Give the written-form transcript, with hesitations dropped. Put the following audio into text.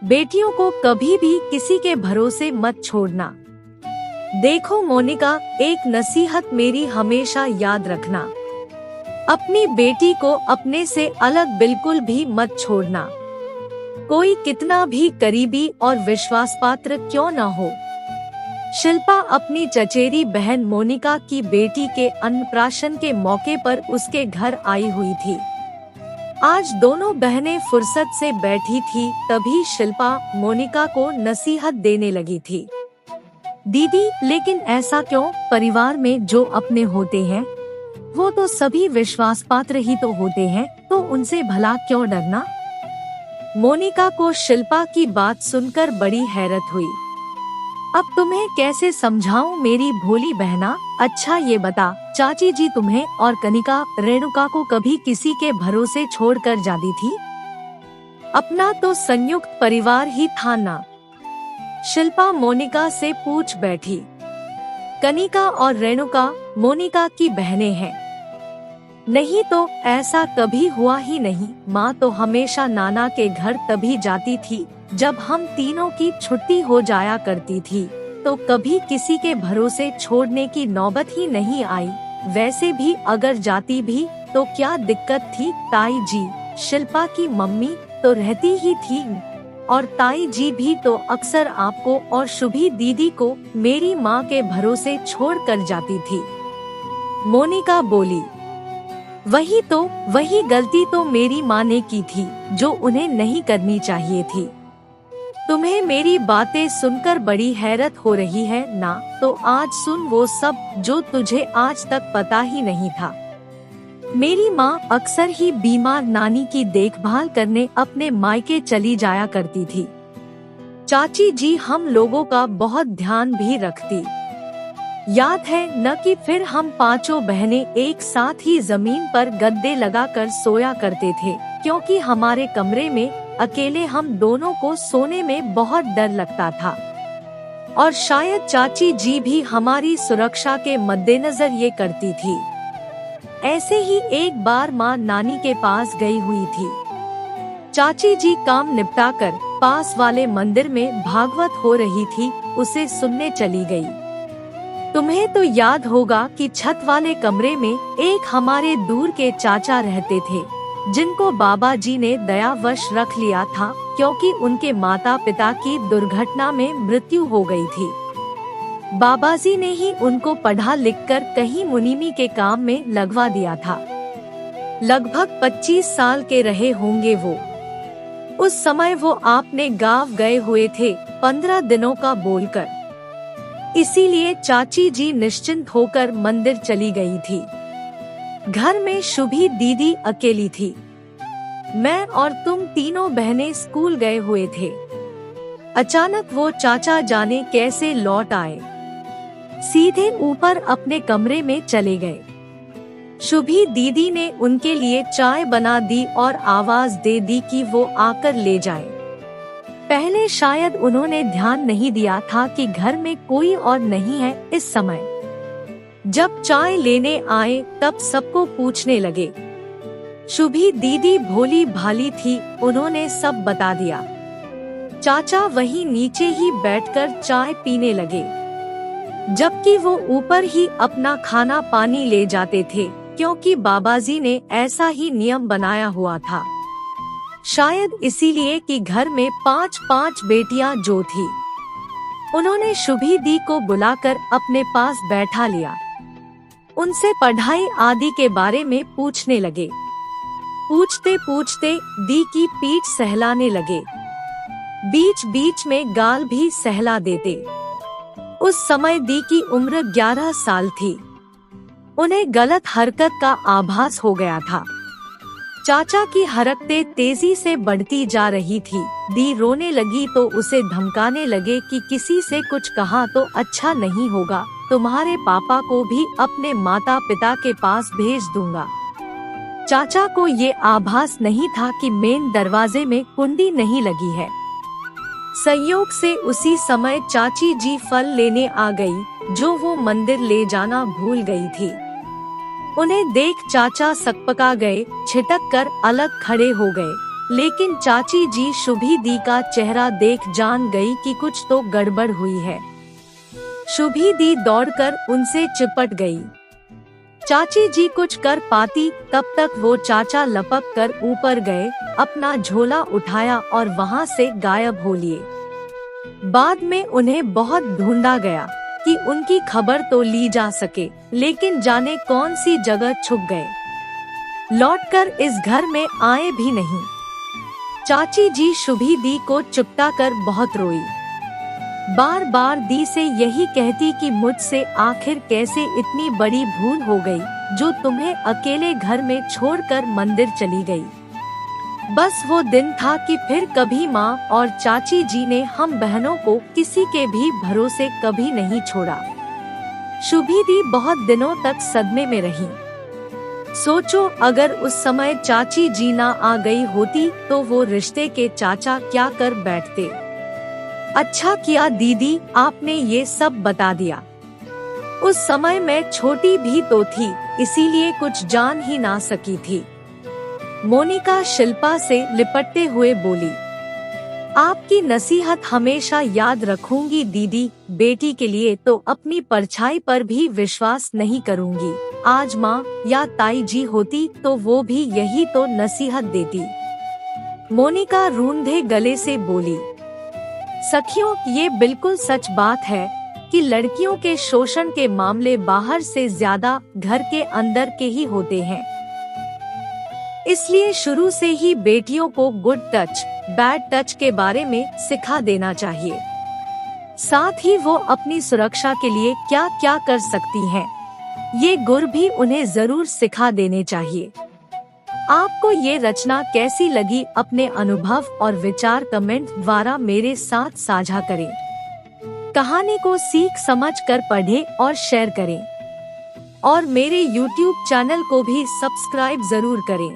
बेटियों को कभी भी किसी के भरोसे मत छोड़ना। देखो मोनिका, एक नसीहत मेरी हमेशा याद रखना, अपनी बेटी को अपने से अलग बिल्कुल भी मत छोड़ना, कोई कितना भी करीबी और विश्वासपात्र क्यों न हो। शिल्पा अपनी चचेरी बहन मोनिका की बेटी के अन्नप्राशन के मौके पर उसके घर आई हुई थी। आज दोनों बहनें फुर्सत से बैठी थी, तभी शिल्पा मोनिका को नसीहत देने लगी थी। दीदी, लेकिन ऐसा क्यों? परिवार में जो अपने होते हैं वो तो सभी विश्वास पात्र ही तो होते हैं, तो उनसे भला क्यों डरना? मोनिका को शिल्पा की बात सुनकर बड़ी हैरत हुई। अब तुम्हें कैसे समझाऊं मेरी भोली बहना? अच्छा ये बता, चाची जी तुम्हें और कनिका रेणुका को कभी किसी के भरोसे छोड़कर जाती थी? अपना तो संयुक्त परिवार ही था ना? शिल्पा मोनिका से पूछ बैठी। कनिका और रेणुका मोनिका की बहनें हैं। नहीं तो ऐसा कभी हुआ ही नहीं। माँ तो हमेशा नाना के घर तभी जाती थी जब हम तीनों की छुट्टी हो जाया करती थी, तो कभी किसी के भरोसे छोड़ने की नौबत ही नहीं आई। वैसे भी अगर जाती भी तो क्या दिक्कत थी? ताई जी, शिल्पा की मम्मी, तो रहती ही थी, और ताई जी भी तो अक्सर आपको और शुभी दीदी को मेरी माँ के भरोसे छोड़ कर जाती थी। मोनिका बोली। वही गलती तो मेरी माँ ने की थी, जो उन्हें नहीं करनी चाहिए थी। तुम्हें मेरी बातें सुनकर बड़ी हैरत हो रही है ना? तो आज सुन वो सब जो तुझे आज तक पता ही नहीं था। मेरी माँ अक्सर ही बीमार नानी की देखभाल करने अपने मायके चली जाया करती थी। चाची जी हम लोगों का बहुत ध्यान भी रखती। याद है न कि फिर हम पांचों बहनें एक साथ ही जमीन पर गद्दे लगाकर सोया करते थे, क्योंकि हमारे कमरे में अकेले हम दोनों को सोने में बहुत डर लगता था। और शायद चाची जी भी हमारी सुरक्षा के मद्देनजर ये करती थी। ऐसे ही एक बार माँ नानी के पास गई हुई थी। चाची जी काम निपटाकर पास वाले मंदिर में भागवत हो रही थी, उसे सुनने चली गई। तुम्हें तो याद होगा कि छत वाले कमरे में एक हमारे दूर के चाचा रहते थे, जिनको बाबा जी ने दयावश रख लिया था, क्योंकि उनके माता पिता की दुर्घटना में मृत्यु हो गई थी। बाबा जी ने ही उनको पढ़ा लिखकर कहीं मुनीमी के काम में लगवा दिया था। लगभग 25 साल के रहे होंगे वो। उस समय वो आपने गांव गए हुए थे 15 दिनों का बोलकर, इसीलिए चाची जी निश्चिंत होकर मंदिर चली गई थी। घर में शुभी दीदी अकेली थी। मैं और तुम तीनों बहनें स्कूल गए हुए थे। अचानक वो चाचा जाने कैसे लौट आए, सीधे ऊपर अपने कमरे में चले गए। शुभी दीदी ने उनके लिए चाय बना दी और आवाज दे दी कि वो आकर ले जाए। पहले शायद उन्होंने ध्यान नहीं दिया था कि घर में कोई और नहीं है इस समय। जब चाय लेने आए तब सबको पूछने लगे। शुभी दीदी भोली भाली थी, उन्होंने सब बता दिया। चाचा वहीं नीचे ही बैठकर चाय पीने लगे, जबकि वो ऊपर ही अपना खाना पानी ले जाते थे, क्योंकि बाबाजी ने ऐसा ही नियम बनाया हुआ था। शायद इसीलिए कि घर में 5-5 बेटियां जो थी। उन्होंने शुभी दी को बुलाकर अपने पास बैठा लिया। उनसे पढ़ाई आदि के बारे में पूछने लगे। पूछते पूछते दी की पीठ सहलाने लगे, बीच बीच में गाल भी सहला देते। उस समय दी की उम्र 11 साल थी। उन्हें गलत हरकत का आभास हो गया था। चाचा की हरकतें तेजी से बढ़ती जा रही थी। दी रोने लगी तो उसे धमकाने लगे कि किसी से कुछ कहा तो अच्छा नहीं होगा, तुम्हारे पापा को भी अपने माता पिता के पास भेज दूंगा। चाचा को ये आभास नहीं था कि मेन दरवाजे में कुंडी नहीं लगी है। संयोग से उसी समय चाची जी फल लेने आ गई, जो वो मंदिर ले जाना भूल गई थी। उन्हें देख चाचा सकपका गए, छिटक कर अलग खड़े हो गए। लेकिन चाची जी शुभी दी का चेहरा देख जान गई कि कुछ तो गड़बड़ हुई है। शुभी दी दौड़कर उनसे चिपट गई। चाची जी कुछ कर पाती तब तक वो चाचा लपक कर ऊपर गए, अपना झोला उठाया और वहाँ से गायब हो लिए। बाद में उन्हें बहुत ढूंढा गया कि उनकी खबर तो ली जा सके, लेकिन जाने कौन सी जगह छुप गए। लौटकर इस घर में आए भी नहीं। चाची जी शुभी दी को चिपटा कर बहुत रोई। बार बार दी से यही कहती कि मुझसे आखिर कैसे इतनी बड़ी भूल हो गई जो तुम्हें अकेले घर में छोड़कर मंदिर चली गई। बस वो दिन था कि फिर कभी माँ और चाची जी ने हम बहनों को किसी के भी भरोसे कभी नहीं छोड़ा। शुभी दी बहुत दिनों तक सदमे में रही। सोचो अगर उस समय चाची जी ना आ गई होती तो वो रिश्ते के चाचा क्या कर बैठते। अच्छा किया दीदी आपने ये सब बता दिया। उस समय मैं छोटी भी तो थी, इसीलिए कुछ जान ही ना सकी थी। मोनिका शिल्पा से लिपटते हुए बोली, आपकी नसीहत हमेशा याद रखूंगी दीदी। बेटी के लिए तो अपनी परछाई पर भी विश्वास नहीं करूंगी। आज माँ या ताई जी होती तो वो भी यही तो नसीहत देती। मोनिका रूंधे गले से बोली, सखियों ये बिल्कुल सच बात है कि लड़कियों के शोषण के मामले बाहर से ज्यादा घर के अंदर के ही होते हैं। इसलिए शुरू से ही बेटियों को गुड टच, बैड टच के बारे में सिखा देना चाहिए। साथ ही वो अपनी सुरक्षा के लिए क्या क्या कर सकती हैं, ये गुर भी उन्हें जरूर सिखा देने चाहिए। आपको ये रचना कैसी लगी अपने अनुभव और विचार कमेंट द्वारा मेरे साथ साझा करें। कहानी को सीख समझ कर पढ़ें और शेयर करें और मेरे YouTube चैनल को भी सब्सक्राइब जरूर करें।